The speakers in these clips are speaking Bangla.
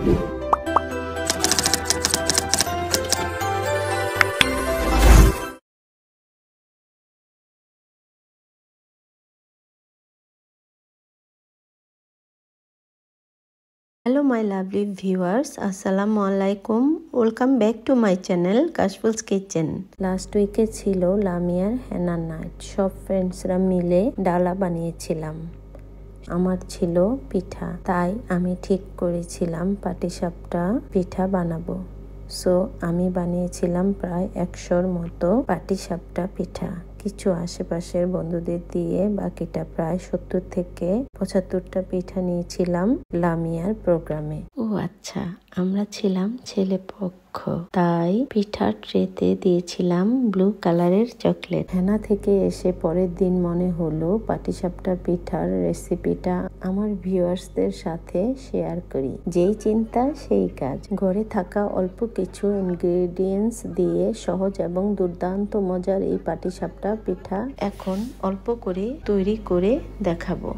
Hello my lovely viewers, Assalamu alaikum. Welcome back to my channel Kashful's Kitchen. Last week ছিল লামিয়ার হেনা নাইট। সব ফ্রেন্ডসরা মিলে ডালা বানিয়েছিলাম। আমার ছিল পিঠা, তাই আমি ঠিক করেছিলাম পাটিসাপটা পিঠা বানাবো। সো আমি বানিয়েছিলাম প্রায় 100-র মতো পাটিসাপটা পিঠা। কিছু আশেপাশের বন্ধুদের দিয়ে বাকিটা প্রায় 70 থেকে 75টা পিঠা নিয়েছিলাম লামিয়ার প্রোগ্রামে। ও আচ্ছা, আমরা ছিলাম ছেলে পক্ষ, তাই পিঠার ট্রেতে দিয়েছিলাম ব্লু কালারের চকলেট। হেনা থেকে এসে পরের দিন মনে হলো পাটিসাপটা পিঠার রেসিপিটা আমার ভিউয়ার্সদের সাথে শেয়ার করি। যেই চিন্তা সেই কাজ। ঘরে থাকা অল্প কিছু ইনগ্রেডিয়েন্টস দিয়ে সহজ এবং দুর্দান্ত মজার এই পাটিসাপটা পিঠা এখন অল্প করে তৈরি করে দেখাবো।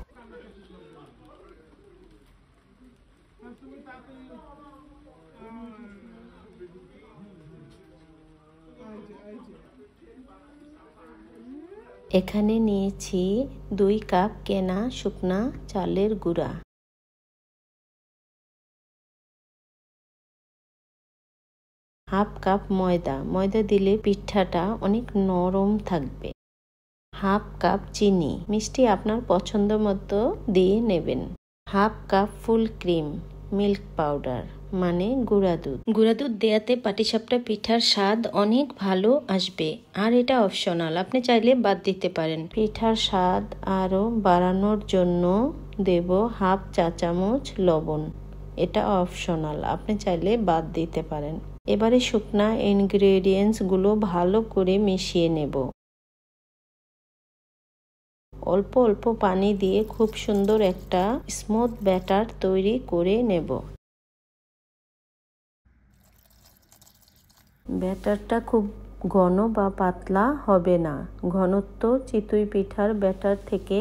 এখানে নিয়েছি 2 কাপ কেনা শুকনা চালের গুঁড়া, হাফ কাপ ময়দা। ময়দা দিলে পিঠাটা অনেক নরম থাকবে। হাফ কাপ চিনি, মিষ্টি আপনার পছন্দ মতো দিয়ে নেবেন। Half cup full cream, milk powder মানে গুঁড়া দুধ। গুঁড়া দুধ দেয়াতে পাটিসাপটা পিঠার স্বাদ অনেক ভালো আসবে, আর এটা অপশনাল, আপনি চাইলে বাদ দিতে পারেন। পিঠার স্বাদ আরো বাড়ানোর জন্য দেব হাফ চা চামচ লবণ। এটা অপশনাল, আপনি চাইলে বাদ দিতে পারেন। এবারে শুকনা ইনগ্রেডিয়েন্টস গুলো ভালো করে মিশিয়ে নেব। অল্প অল্প পানি দিয়ে খুব সুন্দর একটা স্মুথ ব্যাটার তৈরি করে নেব। ব্যাটারটা খুব ঘন বা পাতলা হবে না। ঘনত্ব চিতই পিঠার ব্যাটার থেকে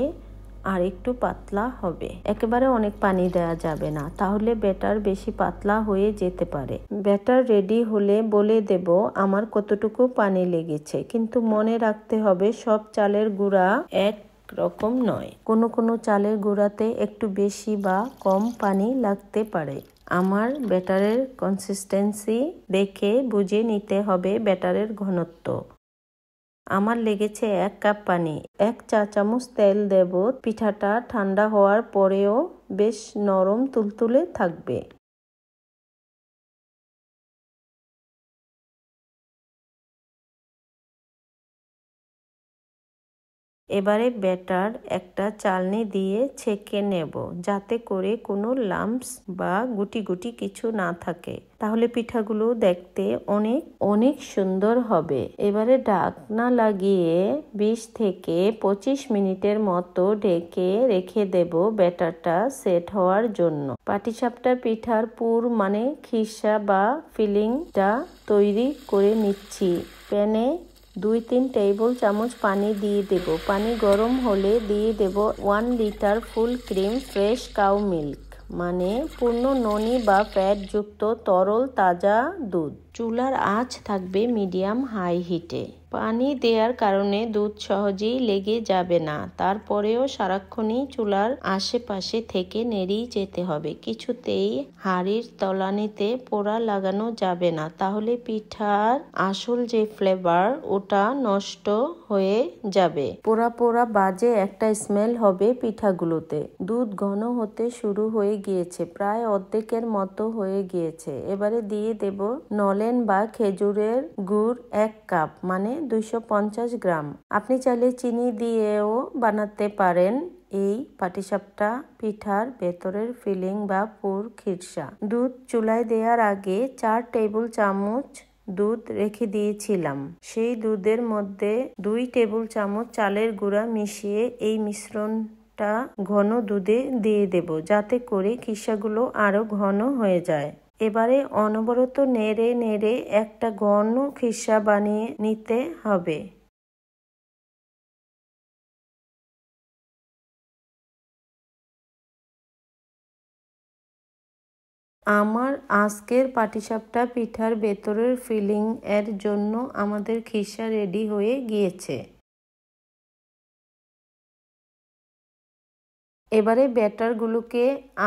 আর একটু পাতলা হবে। একেবারে অনেক পানি দেওয়া যাবে না, তাহলে ব্যাটার বেশি পাতলা হয়ে যেতে পারে। ব্যাটার রেডি হলে বলে দেব আমার কতটুকু পানি লেগেছে, কিন্তু মনে রাখতে হবে সব চালের গুঁড়া এক রকম নয়। কোনো কোনো চালের গুঁড়াতে একটু বেশি বা কম পানি লাগতে পারে। আমার ব্যাটারের কনসিস্টেন্সি দেখে বুঝে নিতে হবে ব্যাটারের ঘনত্ব। আমার লেগেছে 1 কাপ পানি। 1 চা চামচ তেল দেব। পিঠাটা ঠান্ডা হওয়ার পরেও বেশ নরম তুলতুলে থাকবে। এবারে ব্যাটার একটা চালনি দিয়ে ছেঁকে নেব, যাতে করে কোনো লাম্পস বা গুটি গুটি কিছু না থাকে, তাহলে পিঠাগুলো দেখতে অনেক অনেক সুন্দর হবে। এবারে ঢাকনা লাগিয়ে 20 থেকে 25 মিনিটের মতো ঢেকে রেখে দেব ব্যাটারটা সেট হওয়ার জন্য। পাটিসাপটা পিঠার পুর মানে খিরসা বা ফিলিংটা তৈরি করে নিচ্ছি। প্যানে 2-3 টেবিল চামচ পানি দিয়ে দেব। পানি গরম হলে দিয়ে দেব 1 litre full cream fresh cow milk মানে পূর্ণ ননি বা ফ্যাট যুক্ত তরল তাজা দুধ। চুলার আঁচ থাকবে মিডিয়াম হাই হিটে। পানি দেওয়ার কারণে দুধ সহজেই লেগে যাবে না, তারপরেও সারাক্ষণই চুলার আশেপাশে থেকে নেড়েই যেতে হবে। কিছুতেই হাঁড়ির তলানিতে পোড়া লাগানো যাবে না, তাহলে পিঠার আসল যে ফ্লেভার ওটা নষ্ট হয়ে যাবে। পোড়া পোড়া বাজে একটা স্মেল হবে পিঠাগুলোতে। দুধ ঘন হতে শুরু হয়ে গিয়েছে, প্রায় অর্ধেকের মতো হয়ে গিয়েছে। এবারে দিয়ে দেব নলেন বা খেজুরের গুড় 1 কাপ মানে 250 গ্রাম। আপনি চাইলে চিনি দিয়েও বানাতে পারেন এই পাটিসাপটা পিঠার ভেতরের ফিলিং বা পুর খিরসা। দুধ চুলায় দেওয়ার আগে 4 টেবিল চামচ দুধ রেখে দিয়েছিলাম। সেই দুধের মধ্যে 2 টেবিল চামচ চালের গুঁড়া মিশিয়ে এই মিশ্রণটা ঘন দুধে দিয়ে দেব, যাতে করে খিরসাগুলো আরো ঘন হয়ে যায়। এবারে অনবরত নেড়ে নেড়ে একটা ঘন খিরসা বানিয়ে নিতে হবে। আমার আজকের পাটিসাপটা পিঠার ভেতরের ফিলিং এর জন্য আমাদের খিসা রেডি হয়ে গিয়েছে। এবারে ব্যাটারগুলোকে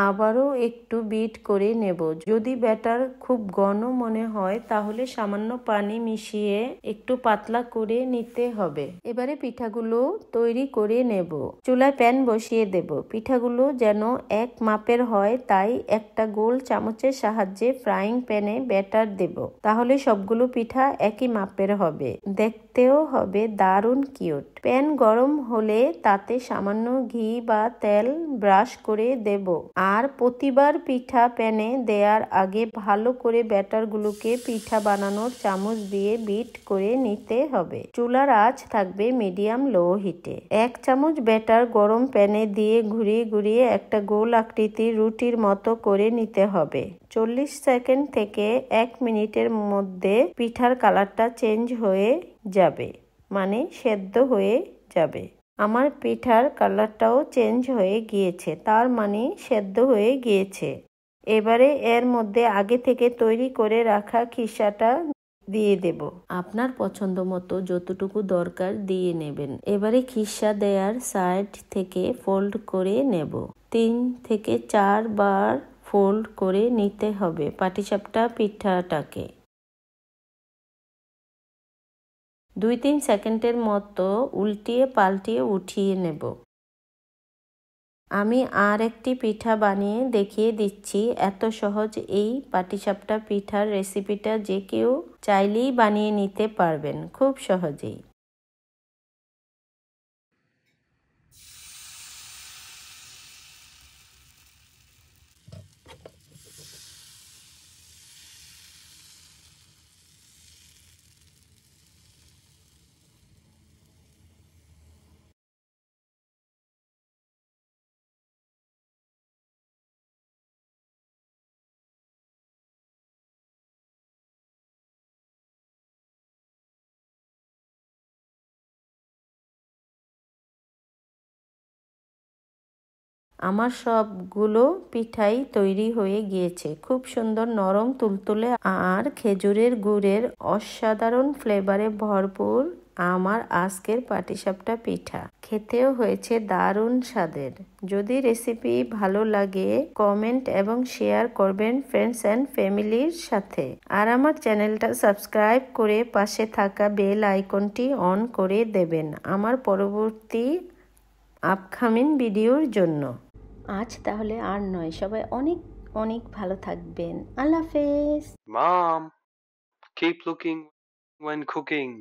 আবারও একটু বিট করে নেব। যদি ব্যাটার খুব ঘন মনে হয় তাহলে সামান্য পানি মিশিয়ে একটু পাতলা করে নিতে হবে। এবারে পিঠাগুলো তৈরি করে নেব। চুলায় প্যান বসিয়ে দেব। পিঠাগুলো যেন এক মাপের হয় তাই একটা গোল চামচের সাহায্যে ফ্রাইং প্যানে ব্যাটার দেব। তাহলে সবগুলো পিঠা একই মাপের হবে, দেখতেও হবে দারুণ কিউট। প্যান গরম হলে তাতে সামান্য ঘি বা তেল ব্রাশ করে দেব। আর প্রতিবার পিঠা প্যানে দেওয়ার আগে ভালো করে ব্যাটারগুলোকে পিঠা বানানোর চামচ দিয়ে বিট করে নিতে হবে। চুলার আঁচ থাকবে মিডিয়াম লো হিটে। 1 চামচ ব্যাটার গরম প্যানে দিয়ে ঘুরিয়ে ঘুরিয়ে একটা গোল আকৃতির রুটির মতো করে নিতে হবে। 40 সেকেন্ড থেকে 1 মিনিটের মধ্যে পিঠার কালারটা চেঞ্জ হয়ে যাবে, মানে সেদ্ধ হয়ে যাবে। আমার পিঠার কালারটাও চেঞ্জ হয়ে গিয়েছে, তার মানে সেদ্ধ হয়ে গিয়েছে। এবারে এর মধ্যে আগে থেকে তৈরি করে রাখা খিসাটা দিয়ে দেব। আপনার পছন্দ মতো যতটুকু দরকার দিয়ে নেবেন। এবারে খিসা দেওয়ার সাইড থেকে ফোল্ড করে নেব। 3 থেকে 4 বার ফোল্ড করে নিতে হবে পাটিসাপটা পিঠাটাকে। 2-3 সেকেন্ডের মতো উল্টিয়ে পাল্টিয়ে উঠিয়ে নেব। আমি আর একটি পিঠা বানিয়ে দেখিয়ে দিচ্ছি। এত সহজ এই পাটিসাপটা পিঠার রেসিপিটা যে কেউ চাইলেই বানিয়ে নিতে পারবেন খুব সহজেই। আমার সবগুলো পিঠাই তৈরি হয়ে গিয়েছে। খুব সুন্দর নরম তুলতুলে আর খেজুরের গুড়ের অসাধারণ ফ্লেভারে ভরপুর আমার আজকের পাটিসাপটা পিঠা। খেতেও হয়েছে দারুণ স্বাদের। যদি রেসিপি ভালো লাগে কমেন্ট এবং শেয়ার করবেন ফ্রেন্ডস অ্যান্ড ফ্যামিলির সাথে। আর আমার চ্যানেলটা সাবস্ক্রাইব করে পাশে থাকা বেল আইকনটি অন করে দেবেন আমার পরবর্তী আপকামিং ভিডিওর জন্য। আজ তাহলে আর নয়, সবাই অনেক অনেক ভালো থাকবেন। আল্লাহ হাফেজ। Mom, keep looking when cooking.